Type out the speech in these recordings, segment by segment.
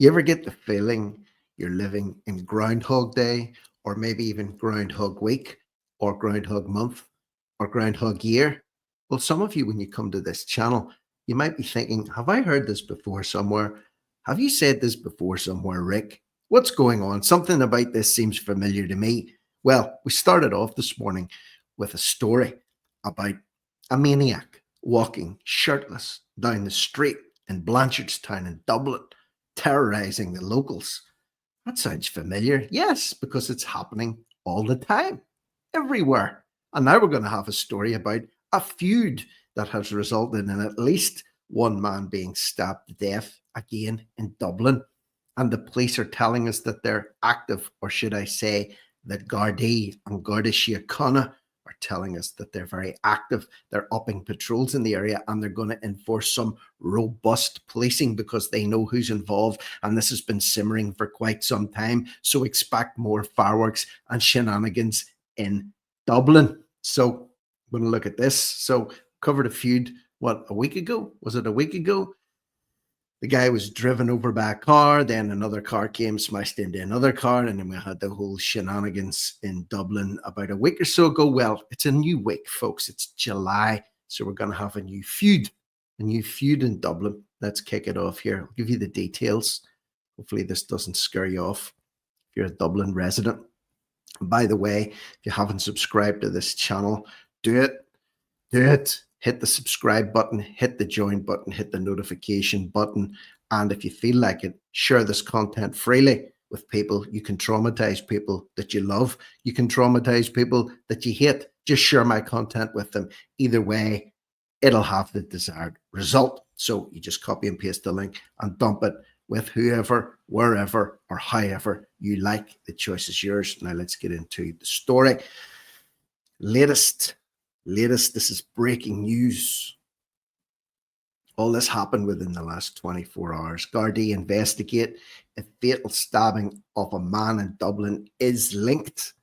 You ever get the feeling you're living in Groundhog Day, or maybe even Groundhog Week, or Groundhog Month, or Groundhog Year? Well, some of you, when you come to this channel, you might be thinking, have I heard this before somewhere? Have you said this before somewhere, Rick? What's going on? Something about this seems familiar to me. Well, we started off this morning with a story about a maniac walking shirtless down the street in Blanchardstown in Dublin, terrorizing the locals. That sounds familiar. Yes, because it's happening all the time, everywhere. And now we're going to have a story about a feud that has resulted in at least one man being stabbed to death again in Dublin. And the police are telling us that they're active, or should I say, the Gardaí and Garda Síochána are telling us that they're very active. They're upping patrols in the area, and they're going to enforce some robust policing because they know who's involved. And this has been simmering for quite some time. So expect more fireworks and shenanigans in Dublin. So we're going to look at this. So covered a feud, what, a week ago? Was it a week ago? The guy was driven over by a car, then another car came, smashed into another car, and then we had the whole shenanigans in Dublin about a week or so ago. Well, it's a new week, folks. It's July, so we're going to have a new feud in Dublin. Let's kick it off here. I'll give you the details. Hopefully this doesn't scare you off if you're a Dublin resident. And by the way, if you haven't subscribed to this channel, do it. Hit the subscribe button, hit the join button, hit the notification button. And if you feel like it, share this content freely with people. You can traumatize people that you love. You can traumatize people that you hate. Just share my content with them. Either way, it'll have the desired result. So you just copy and paste the link and dump it with whoever, wherever, or however you like. The choice is yours. Now let's get into the story. Latest, this is breaking news. All this happened within the last 24 hours. Gardaí investigate if fatal stabbing of a man in Dublin is linked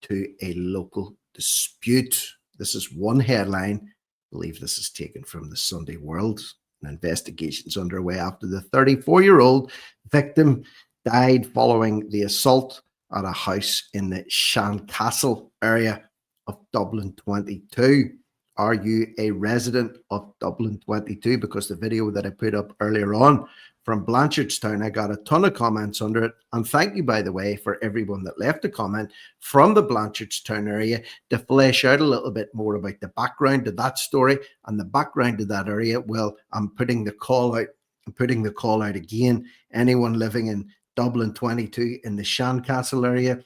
to a local dispute. This is one headline. I believe this is taken from the Sunday World. An investigation is underway after the 34-year-old victim died following the assault at a house in the Shancastle area of Dublin 22. Are you a resident of Dublin 22? Because the video that I put up earlier on from Blanchardstown, I got a ton of comments under it. And thank you, by the way, for everyone that left a comment from the Blanchardstown area to flesh out a little bit more about the background to that story and the background to that area. Well, I'm putting the call out again. Anyone living in Dublin 22 in the Shancastle area,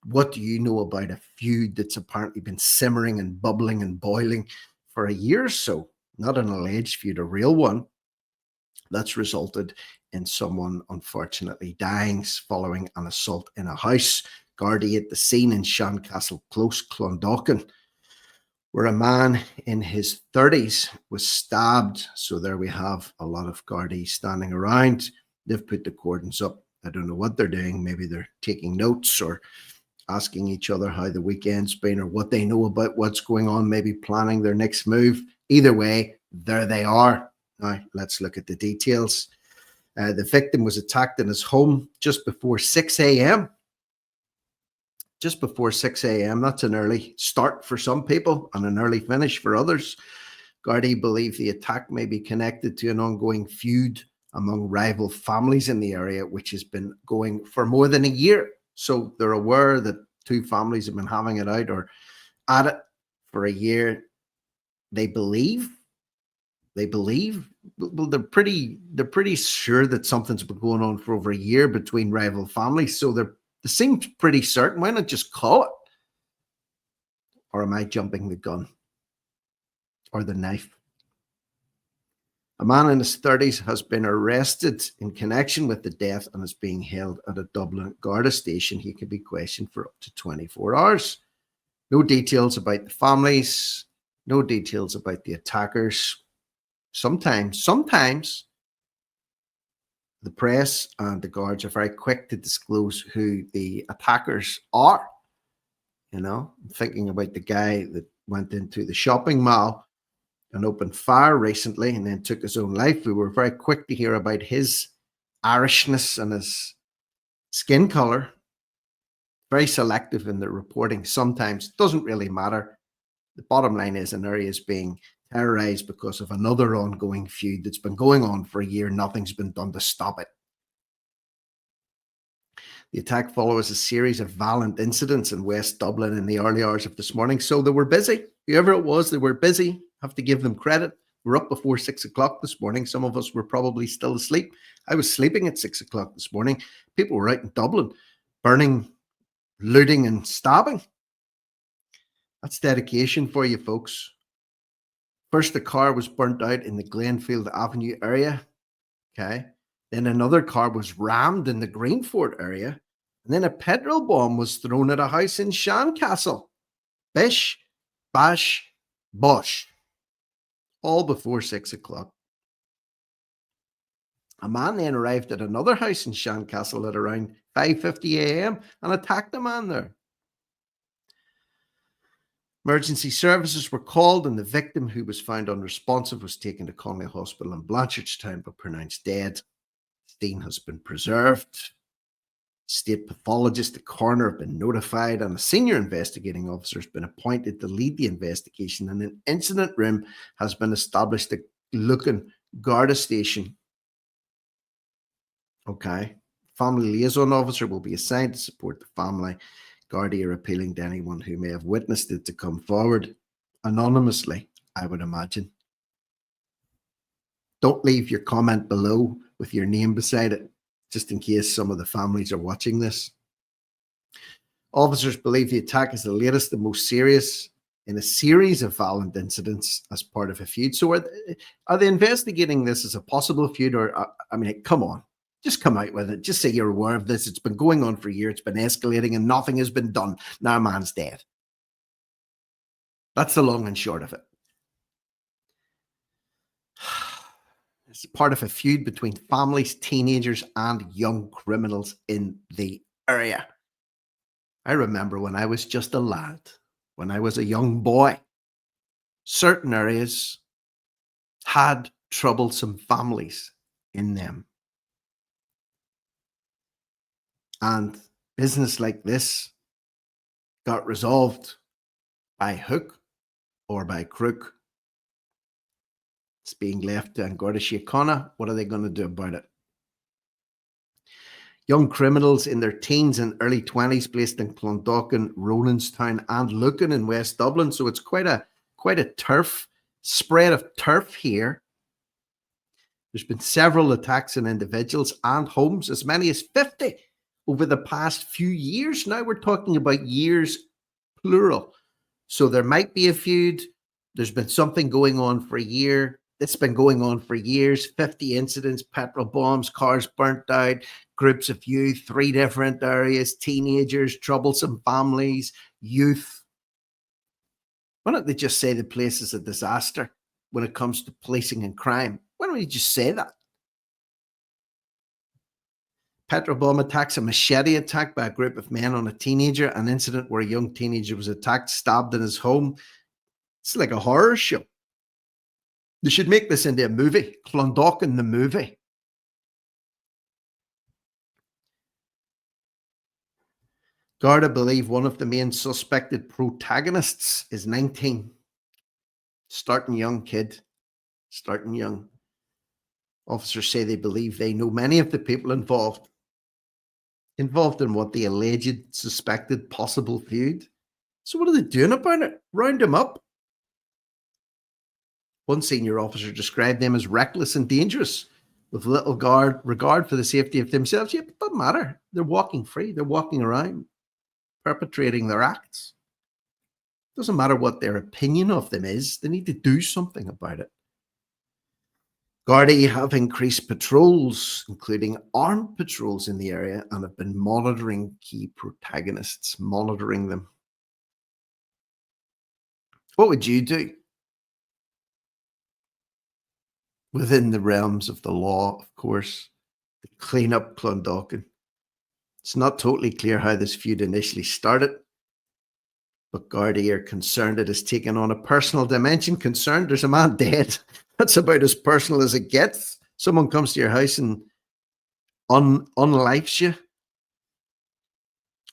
what do you know about a feud that's apparently been simmering and bubbling and boiling for a year or so? Not an alleged feud, a real one that's resulted in someone unfortunately dying following an assault in a house. Gardaí at the scene in Shancastle Close, Clondalkin, where a man in his 30s was stabbed. So there we have a lot of Gardaí standing around. They've put the cordons up. I don't know what they're doing. Maybe they're taking notes or asking each other how the weekend's been or what they know about what's going on, maybe planning their next move. Either way, there they are. Now, let's look at the details. The victim was attacked in his home just before 6 a.m. Just before 6 a.m. That's an early start for some people and an early finish for others. Gardaí believe the attack may be connected to an ongoing feud among rival families in the area, which has been going for more than a year. So they're aware that two families have been having it out or at it for a year. They believe. Well, they're pretty sure that something's been going on for over a year between rival families. So they seem pretty certain. Why not just call it? Or am I jumping the gun or the knife? A man in his 30s has been arrested in connection with the death and is being held at a Dublin Garda station. He could be questioned for up to 24 hours. No details about the families, no details about the attackers. Sometimes the press and the guards are very quick to disclose who the attackers are. You know, I'm thinking about the guy that went into the shopping mall and opened fire recently and then took his own life. We were very quick to hear about his Irishness and his skin color. Very selective in their reporting sometimes. Doesn't really matter. The bottom line is an area is being terrorized because of another ongoing feud that's been going on for a year. Nothing's been done to stop it. The attack follows a series of violent incidents in West Dublin in the early hours of this morning. So they were busy. Whoever it was, they were busy. Have to give them credit. We're up before 6 o'clock this morning. Some of us were probably still asleep. I was sleeping at 6 o'clock this morning. People were out in Dublin, burning, looting, and stabbing. That's dedication for you, folks. First, the car was burnt out in the Glenfield Avenue area. Okay. Then another car was rammed in the Greenfort area. And then a petrol bomb was thrown at a house in Shancastle. Bish, bash, bosh. All before 6 o'clock. A man then arrived at another house in Shancastle at around 5:50 a.m. and attacked a man there. Emergency services were called and the victim, who was found unresponsive, was taken to Connolly Hospital in Blanchardstown but pronounced dead. Scene has been preserved. State pathologist, the coroner, have been notified, and a senior investigating officer has been appointed to lead the investigation, and an incident room has been established at Lucan Garda station. Okay. Family liaison officer will be assigned to support the family. Gardaí are appealing to anyone who may have witnessed it to come forward anonymously, I would imagine. Don't leave your comment below with your name beside it, just in case some of the families are watching this. Officers believe the attack is the latest and most serious in a series of violent incidents as part of a feud. So are they investigating this as a possible feud? Or, I mean, come on, just come out with it. Just say you're aware of this. It's been going on for a year. It's been escalating and nothing has been done. Now a man's dead. That's the long and short of it. It's part of a feud between families, teenagers, and young criminals in the area. I remember when I was just a lad, when I was a young boy, certain areas had troublesome families in them. And business like this got resolved by hook or by crook. It's being left to Garda Síochána. What are they going to do about it? Young criminals in their teens and early 20s placed in Clondalkin, Rolandstown, and Lucan in West Dublin. So it's quite a turf spread of turf here. There's been several attacks on individuals and homes, as many as 50 over the past few years. Now we're talking about years, plural. So there might be a feud. There's been something going on for a year. It's been going on for years. 50 incidents, petrol bombs, cars burnt out, groups of youth, 3 different areas, teenagers, troublesome families, youth. Why don't they just say the place is a disaster when it comes to policing and crime? Why don't we just say that? Petrol bomb attacks, a machete attack by a group of men on a teenager, an incident where a young teenager was attacked, stabbed in his home. It's like a horror show. They should make this into a movie, Clondalkin the movie. Garda believe one of the main suspected protagonists is 19. Starting young kid. Starting young. Officers say they believe they know many of the people involved. Involved in what? The alleged, suspected, possible feud. So what are they doing about it? Round them up. One senior officer described them as reckless and dangerous, with little regard for the safety of themselves. Yeah, it doesn't matter. They're walking free. They're walking around, perpetrating their acts. Doesn't matter what their opinion of them is. They need to do something about it. Gardaí have increased patrols, including armed patrols in the area, and have been monitoring key protagonists, monitoring them. What would you do? Within the realms of the law, of course, to clean up Clondalkin. It's not totally clear how this feud initially started, but Gardaí are concerned it has taken on a personal dimension. Concerned there's a man dead. That's about as personal as it gets. Someone comes to your house and unlives you,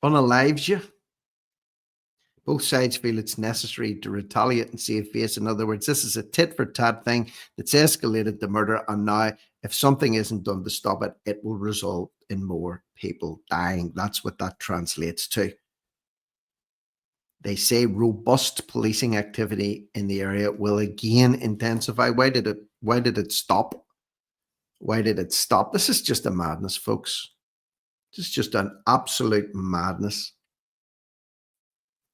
unalives you. Both sides feel it's necessary to retaliate and save face. In other words, this is a tit for tat thing that's escalated to murder. And now, if something isn't done to stop it, it will result in more people dying. That's what that translates to. They say robust policing activity in the area will again intensify. Why did it stop? Why did it stop? This is just a madness, folks. This is just an absolute madness.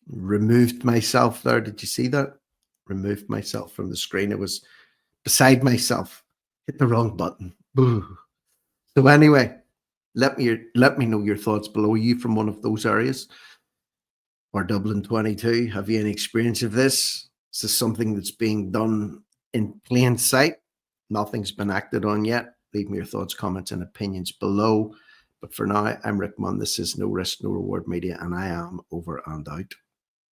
Removed myself there. Did you see that? Removed myself from the screen. It was beside myself. Hit the wrong button. Boo. So anyway, let me know your thoughts below. Are you from one of those areas? Or Dublin 22? Have you any experience of this? Is this something that's being done in plain sight? Nothing's been acted on yet. Leave me your thoughts, comments, and opinions below. But for now, I'm Rick Munn. This is No Risk, No Reward Media, and I am over and out.